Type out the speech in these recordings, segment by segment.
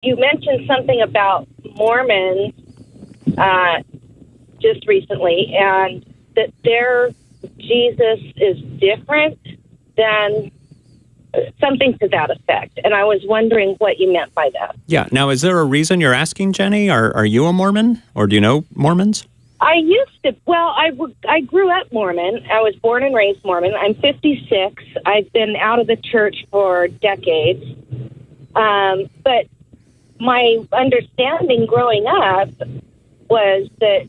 you mentioned something about Mormons just recently, and that their Jesus is different than something to that effect. And I was wondering what you meant by that. Yeah. Now, is there a reason you're asking, Jenny? Are you a Mormon, or do you know Mormons? I used to. Well, I grew up Mormon. I was born and raised Mormon. I'm 56. I've been out of the church for decades. But my understanding growing up was that,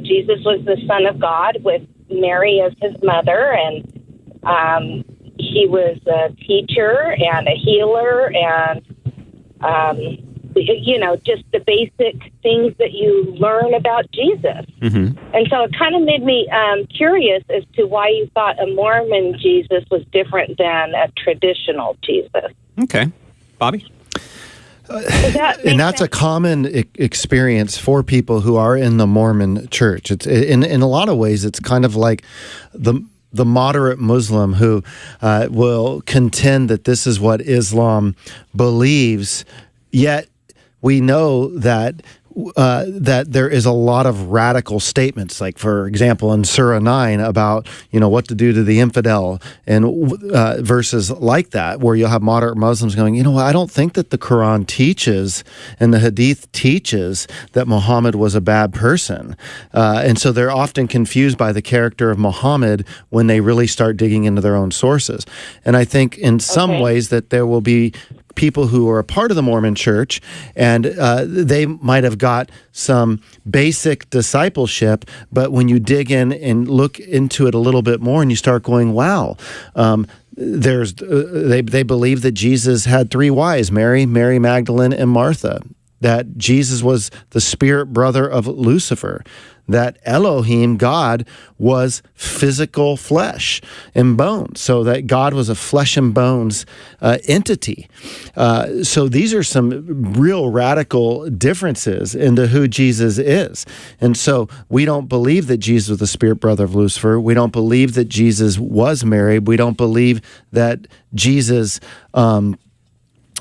Jesus was the Son of God with Mary as his mother, and he was a teacher and a healer, and just the basic things that you learn about Jesus. Mm-hmm. And so it kind of made me curious as to why you thought a Mormon Jesus was different than a traditional Jesus. Okay. Bobby? And that's a common experience for people who are in the Mormon church. It's in a lot of ways, it's kind of like the moderate Muslim who will contend that this is what Islam believes, yet we know that there is a lot of radical statements, like, for example, in Surah 9 about, what to do to the infidel, and verses like that, where you'll have moderate Muslims going, I don't think that the Quran teaches and the Hadith teaches that Muhammad was a bad person. And so they're often confused by the character of Muhammad when they really start digging into their own sources. And I think in some ways that there will be people who are a part of the Mormon church, and they might have got some basic discipleship, but when you dig in and look into it a little bit more and you start going, wow, they believe that Jesus had three wives, Mary Magdalene, and Martha, that Jesus was the spirit brother of Lucifer, that Elohim, God, was physical flesh and bones, so that God was a flesh and bones entity. So these are some real radical differences into who Jesus is. And so we don't believe that Jesus was the spirit brother of Lucifer. We don't believe that Jesus was married. We don't believe that Jesus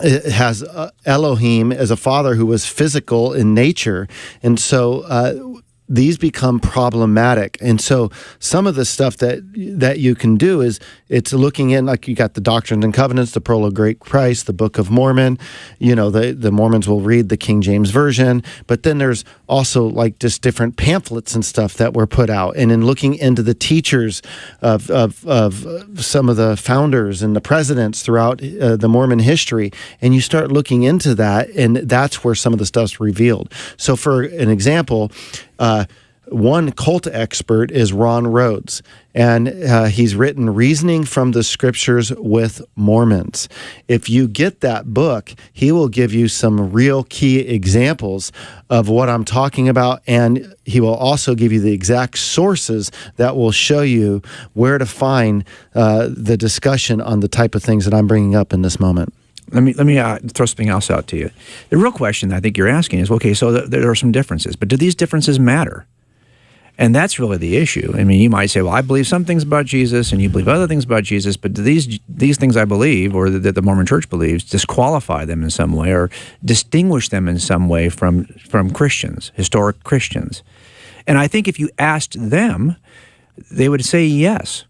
has Elohim as a father who was physical in nature. And so these become problematic. And so some of the stuff that you can do is it's looking in, like you got the Doctrines and Covenants, the Prologue of Great Christ, the Book of Mormon. The Mormons will read the King James Version, but then there's also like just different pamphlets and stuff that were put out. And in looking into the teachers of some of the founders and the presidents throughout the Mormon history, and you start looking into that, and that's where some of the stuff's revealed. So for an example, one cult expert is Ron Rhodes, and he's written Reasoning from the Scriptures with Mormons. If you get that book, he will give you some real key examples of what I'm talking about, and he will also give you the exact sources that will show you where to find the discussion on the type of things that I'm bringing up in this moment. Let me throw something else out to you. The real question I think you're asking is, okay, so there are some differences, but do these differences matter? And that's really the issue. I mean, you might say, well, I believe some things about Jesus and you believe other things about Jesus, but do these things I believe, or that the Mormon Church believes, disqualify them in some way or distinguish them in some way from Christians, historic Christians? And I think if you asked them, they would say yes.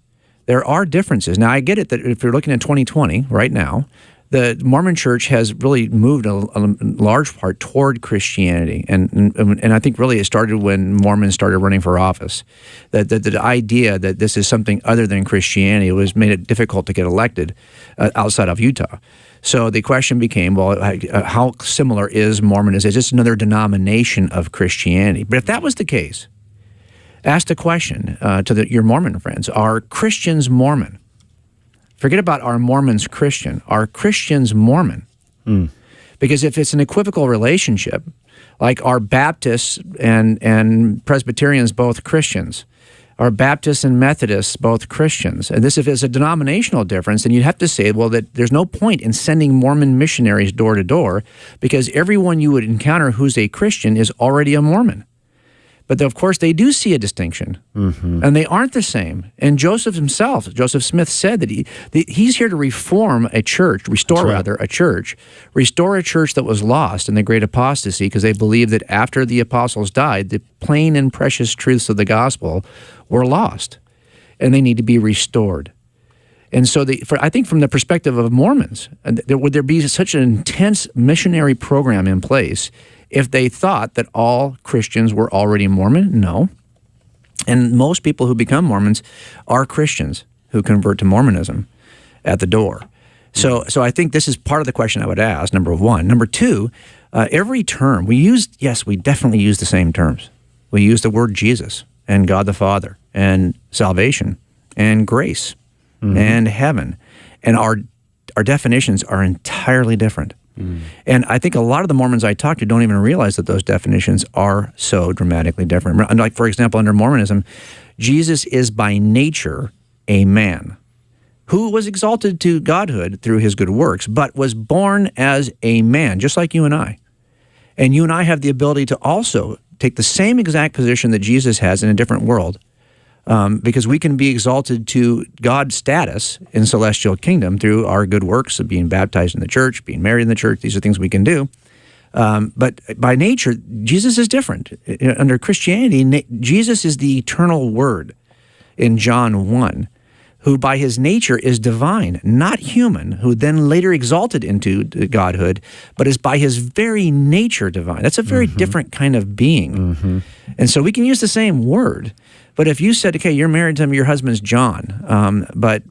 There are differences. Now, I get it that if you're looking at 2020 right now, the Mormon Church has really moved a large part toward Christianity, and I think really it started when Mormons started running for office. The idea that this is something other than Christianity made it difficult to get elected outside of Utah. So the question became, well, how similar is Mormonism? Is this another denomination of Christianity? But if that was the case, ask the question to your Mormon friends: are Christians Mormon? Forget about are Mormons Christian. Are Christians Mormon? Because if it's an equivocal relationship, like are Baptists and Presbyterians both Christians? Are Baptists and Methodists both Christians? And if it's a denominational difference, then you'd have to say, well, that there's no point in sending Mormon missionaries door to door, because everyone you would encounter who's a Christian is already a Mormon. But of course, they do see a distinction, and they aren't the same. And Joseph himself, Joseph Smith, said that he's here to reform a church, restore a church that was lost in the great apostasy, because they believed that after the apostles died, the plain and precious truths of the gospel were lost, and they need to be restored. And so, I think from the perspective of Mormons, would there be such an intense missionary program in place if they thought that all Christians were already Mormon? No. And most people who become Mormons are Christians who convert to Mormonism at the door. So I think this is part of the question I would ask, number one. Number two, every term we definitely use the same terms. We use the word Jesus and God the Father and salvation and grace and heaven. And our definitions are entirely different. And I think a lot of the Mormons I talk to don't even realize that those definitions are so dramatically different. Like, for example, under Mormonism, Jesus is by nature a man who was exalted to godhood through his good works, but was born as a man, just like you and I. And you and I have the ability to also take the same exact position that Jesus has in a different world, because we can be exalted to God's status in celestial kingdom through our good works of being baptized in the church, being married in the church. These are things we can do. But by nature, Jesus is different. Under Christianity, Jesus is the eternal Word in John 1, who by his nature is divine, not human, who then later exalted into godhood, but is by his very nature divine. That's a very different kind of being. And so we can use the same word. But if you said, okay, you're married to him, your husband's John, but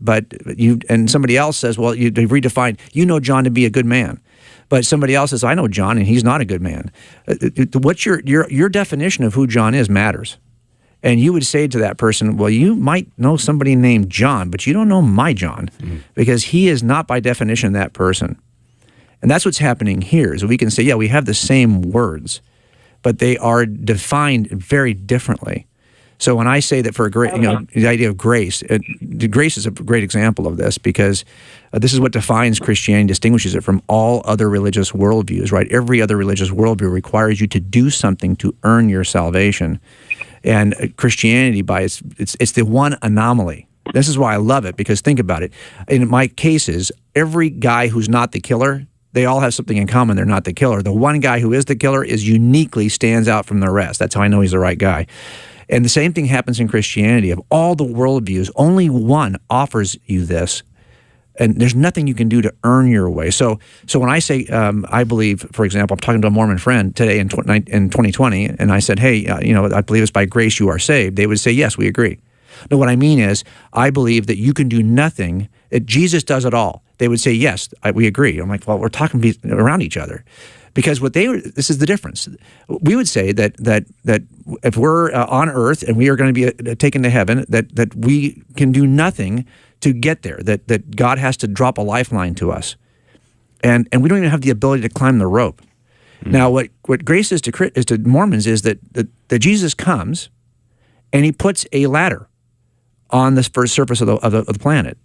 you, and somebody else says, well, you redefined, you know John to be a good man. But somebody else says, I know John, and he's not a good man. What's your definition of who John is matters. And you would say to that person, well, you might know somebody named John, but you don't know my John, because he is not by definition that person. And that's what's happening here, is we can say, yeah, we have the same words, but they are defined very differently. So when I say that for the idea of grace, grace is a great example of this, because this is what defines Christianity, distinguishes it from all other religious worldviews, right? Every other religious worldview requires you to do something to earn your salvation. And Christianity, it's the one anomaly. This is why I love it, because think about it. In my cases, every guy who's not the killer, they all have something in common. They're not the killer. The one guy who is the killer uniquely stands out from the rest. That's how I know he's the right guy. And the same thing happens in Christianity. Of all the worldviews, only one offers you this, and there's nothing you can do to earn your way. So when I say, I believe, for example, I'm talking to a Mormon friend today in 2020, and I said, hey, I believe it's by grace you are saved. They would say, yes, we agree. No, what I mean is, I believe that you can do nothing, that Jesus does it all. They would say, yes, we agree. I'm like, well, we're talking around each other. Because this is the difference. We would say that if we're on earth and we are going to be taken to heaven, that we can do nothing to get there, that God has to drop a lifeline to us. And we don't even have the ability to climb the rope. Now, what grace is to Mormons is that Jesus comes and he puts a ladder on the first surface of the planet.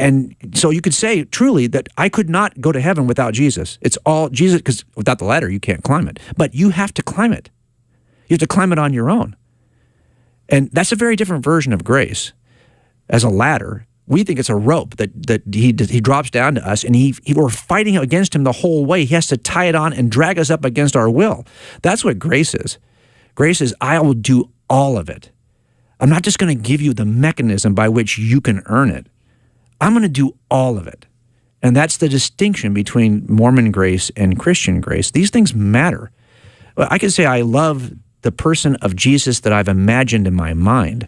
And so you could say truly that I could not go to heaven without Jesus. It's all Jesus, because without the ladder, you can't climb it. But you have to climb it. You have to climb it on your own. And that's a very different version of grace. As a ladder, we think it's a rope that he drops down to us, and we're fighting against him the whole way. He has to tie it on and drag us up against our will. That's what grace is. Grace is, I will do all of it. I'm not just going to give you the mechanism by which you can earn it. I'm going to do all of it. And that's the distinction between Mormon grace and Christian grace. These things matter. I can say I love the person of Jesus that I've imagined in my mind,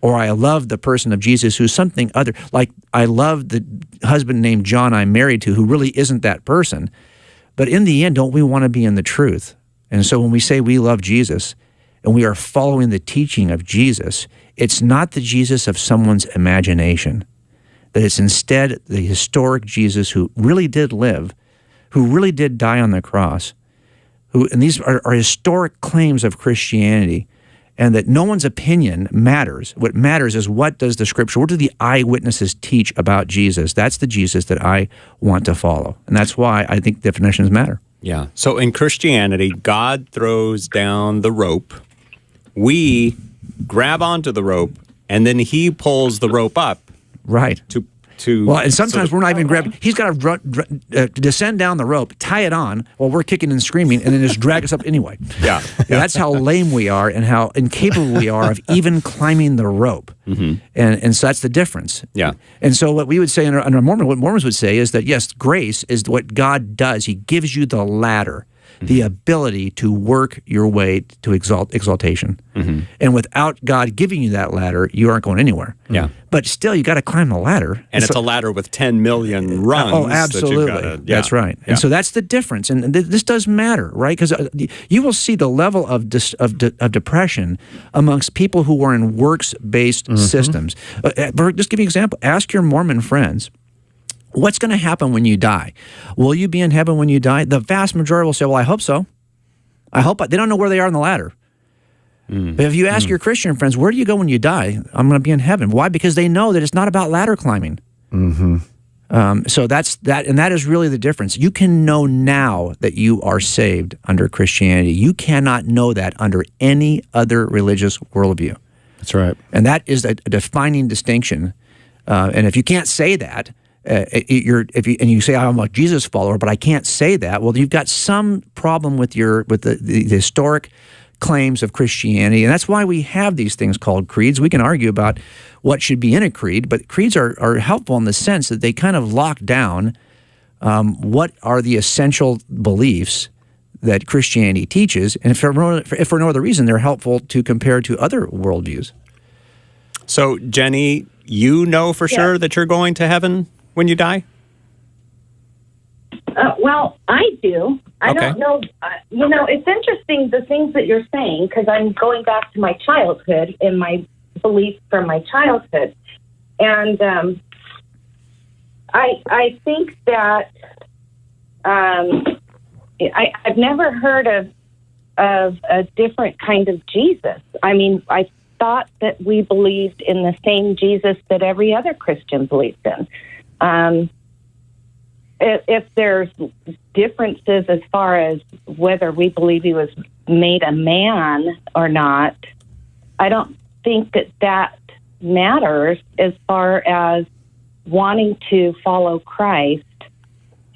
or I love the person of Jesus who's something other. Like I love the husband named John I'm married to who really isn't that person. But in the end, don't we want to be in the truth? And so when we say we love Jesus and we are following the teaching of Jesus, it's not the Jesus of someone's imagination. That it's instead the historic Jesus who really did live, who really did die on the cross, and these are historic claims of Christianity, and that no one's opinion matters. What matters is, what does the Scripture, what do the eyewitnesses teach about Jesus? That's the Jesus that I want to follow. And that's why I think definitions matter. Yeah. So in Christianity, God throws down the rope. We grab onto the rope, and then he pulls the rope up. Right. Well, and sometimes we're not even grabbing. He's got to descend down the rope, tie it on while we're kicking and screaming, and then just drag us up anyway. Yeah. That's how lame we are and how incapable we are of even climbing the rope. Mm-hmm. And so that's the difference. Yeah. And so what we would say under Mormon, what Mormons would say is that, yes, grace is what God does. He gives you the ladder, the ability to work your way to exaltation. Mm-hmm. And without God giving you that ladder, you aren't going anywhere. Yeah. But still, you got to climb the ladder. And it's a ladder with 10 million rungs. Oh, absolutely. That's right. And so that's the difference. And this does matter, right? Because you will see the level of depression amongst people who are in works-based systems. Just give you an example. Ask your Mormon friends, what's going to happen when you die? Will you be in heaven when you die? The vast majority will say, well, I hope so. I hope. They don't know where they are on the ladder. But if you ask your Christian friends, where do you go when you die? I'm going to be in heaven. Why? Because they know that it's not about ladder climbing. So that's that, and that is really the difference. You can know now that you are saved under Christianity. You cannot know that under any other religious worldview. That's right. And that is a defining distinction. And if you can't say that, you say I'm a Jesus follower, but I can't say that. Well, you've got some problem with the historic claims of Christianity, and that's why we have these things called creeds. We can argue about what should be in a creed, but creeds are helpful in the sense that they kind of lock down what are the essential beliefs that Christianity teaches, and if for no other reason, they're helpful to compare to other worldviews. So, Jenny, you know for sure that you're going to heaven when you die? Well, I do. I don't know. It's interesting, the things that you're saying, because I'm going back to my childhood and my beliefs from my childhood. And I think that I've never heard of a different kind of Jesus. I mean, I thought that we believed in the same Jesus that every other Christian believes in. If there's differences as far as whether we believe he was made a man or not, I don't think that matters as far as wanting to follow Christ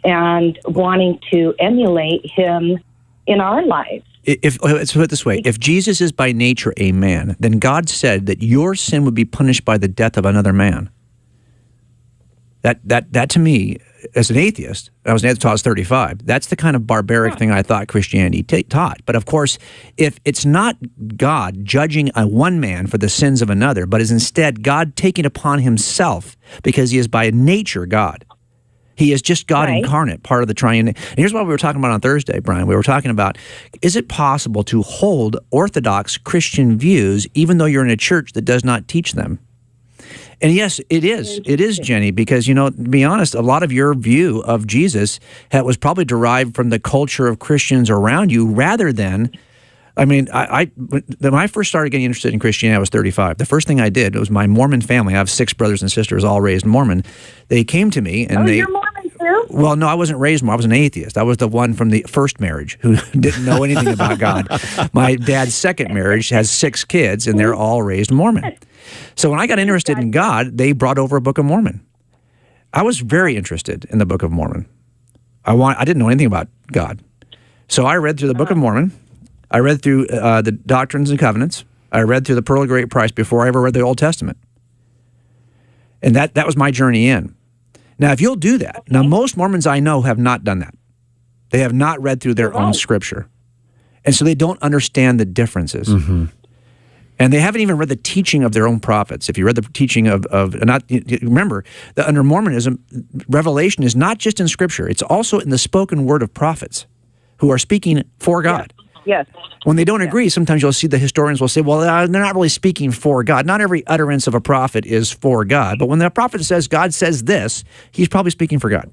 and wanting to emulate him in our lives. Let's put it this way. If Jesus is by nature a man, then God said that your sin would be punished by the death of another man. That to me, as an atheist, I was an atheist until I was 35, that's the kind of barbaric thing I thought Christianity taught. But of course, if it's not God judging one man for the sins of another, but is instead God taking upon himself, because he is by nature God. He is just God incarnate, part of the triune. And here's what we were talking about on Thursday, Brian. We were talking about, is it possible to hold Orthodox Christian views even though you're in a church that does not teach them? And yes, it is. It is, Jenny, because, to be honest, a lot of your view of Jesus was probably derived from the culture of Christians around you rather than, when I first started getting interested in Christianity, I was 35. The first thing I did, it was my Mormon family. I have 6 brothers and sisters, all raised Mormon. They came to me and you're Mormon too? Well, no, I wasn't raised Mormon. I was an atheist. I was the one from the first marriage who didn't know anything about God. My dad's second marriage has 6 kids, and they're all raised Mormon. So when I got interested in God, they brought over a Book of Mormon. I was very interested in the Book of Mormon. I didn't know anything about God. So I read through the Book of Mormon. I read through the Doctrines and Covenants. I read through the Pearl of Great Price before I ever read the Old Testament. And that was my journey in. Now, if you'll do that, now most Mormons I know have not done that. They have not read through their own scripture. And so they don't understand the differences. Mm-hmm. And they haven't even read the teaching of their own prophets. If you read the teaching remember that under Mormonism, revelation is not just in Scripture; it's also in the spoken word of prophets, who are speaking for God. Yes. When they don't agree, sometimes you'll see the historians will say, "Well, they're not really speaking for God. Not every utterance of a prophet is for God, but when the prophet says God says this, he's probably speaking for God."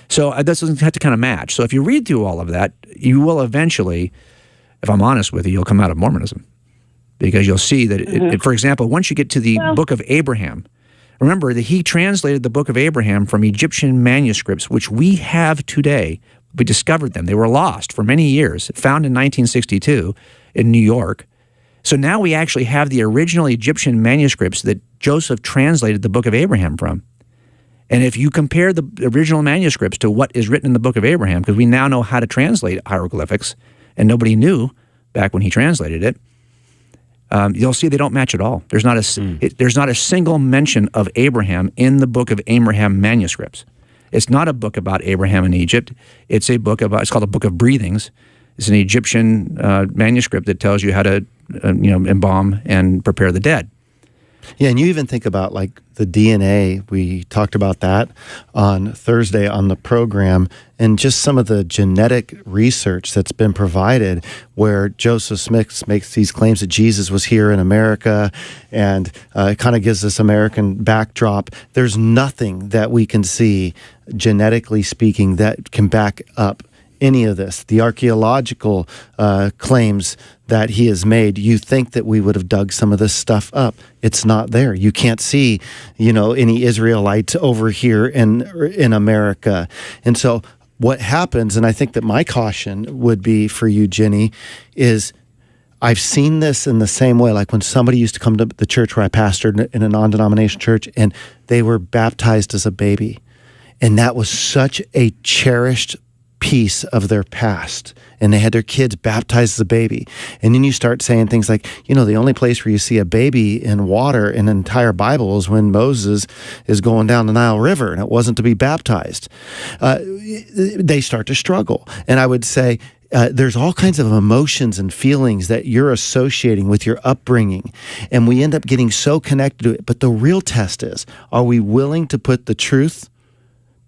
So that doesn't have to kind of match. So if you read through all of that, you will eventually, if I'm honest with you, you'll come out of Mormonism. Because you'll see that, for example, once you get to the Book of Abraham, remember that he translated the Book of Abraham from Egyptian manuscripts, which we have today, We discovered them. They were lost for many years, found in 1962 in New York. So now we actually have the original Egyptian manuscripts that Joseph translated the Book of Abraham from. And if you compare the original manuscripts to what is written in the Book of Abraham, because we now know how to translate hieroglyphics, and nobody knew back when he translated it, you'll see they don't match at all. There's not a single mention of Abraham in the Book of Abraham manuscripts. It's not a book about Abraham in Egypt. It's called a Book of Breathings. It's an Egyptian manuscript that tells you how to embalm and prepare the dead. Yeah, and you even think about like the DNA. We talked about that on Thursday on the program, and just some of the genetic research that's been provided where Joseph Smith makes these claims that Jesus was here in America, and it kind of gives this American backdrop. There's nothing that we can see, genetically speaking, that can back up any of this. The archaeological claims that he has made, you think that we would have dug some of this stuff up. It's not there. You can't see, any Israelites over here in America. And so what happens, and I think that my caution would be for you, Jenny, is I've seen this in the same way, like when somebody used to come to the church where I pastored in a non-denominational church, and they were baptized as a baby. And that was such a cherished piece of their past, and they had their kids baptized as a baby. And then you start saying things like, the only place where you see a baby in water in the entire Bible is when Moses is going down the Nile River, and it wasn't to be baptized. They start to struggle. And I would say there's all kinds of emotions and feelings that you're associating with your upbringing, and we end up getting so connected to it. But the real test is, are we willing to put the truth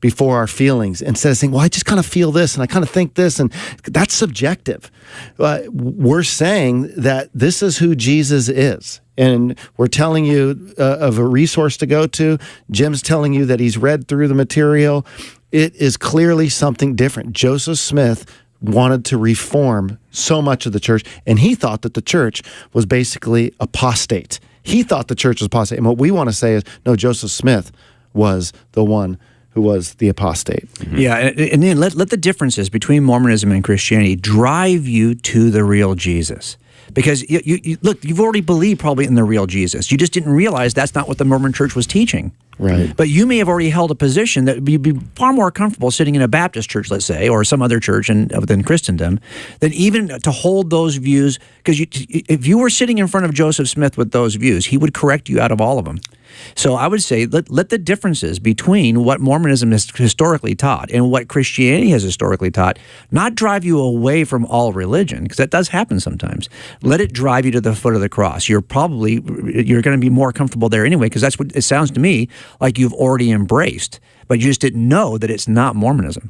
before our feelings, instead of saying, well, I just kind of feel this and I kind of think this, and that's subjective. We're saying that this is who Jesus is, and we're telling you of a resource to go to. Jim's telling you that he's read through the material. It is clearly something different. Joseph Smith wanted to reform so much of the church, and he thought that the church was basically apostate. He thought the church was apostate. And what we want to say is, no, Joseph Smith was the one who was the apostate. Mm-hmm. Yeah, and then let the differences between Mormonism and Christianity drive you to the real Jesus. Because you look, you've already believed probably in the real Jesus. You just didn't realize that's not what the Mormon church was teaching. Right. But you may have already held a position that you'd be far more comfortable sitting in a Baptist church, let's say, or some other church within Christendom, than even to hold those views. Because if you were sitting in front of Joseph Smith with those views, he would correct you out of all of them. So I would say let the differences between what Mormonism has historically taught and what Christianity has historically taught not drive you away from all religion, because that does happen sometimes. Let it drive you to the foot of the cross. You're going to be more comfortable there anyway, because that's what it sounds to me like you've already embraced, but you just didn't know that it's not Mormonism.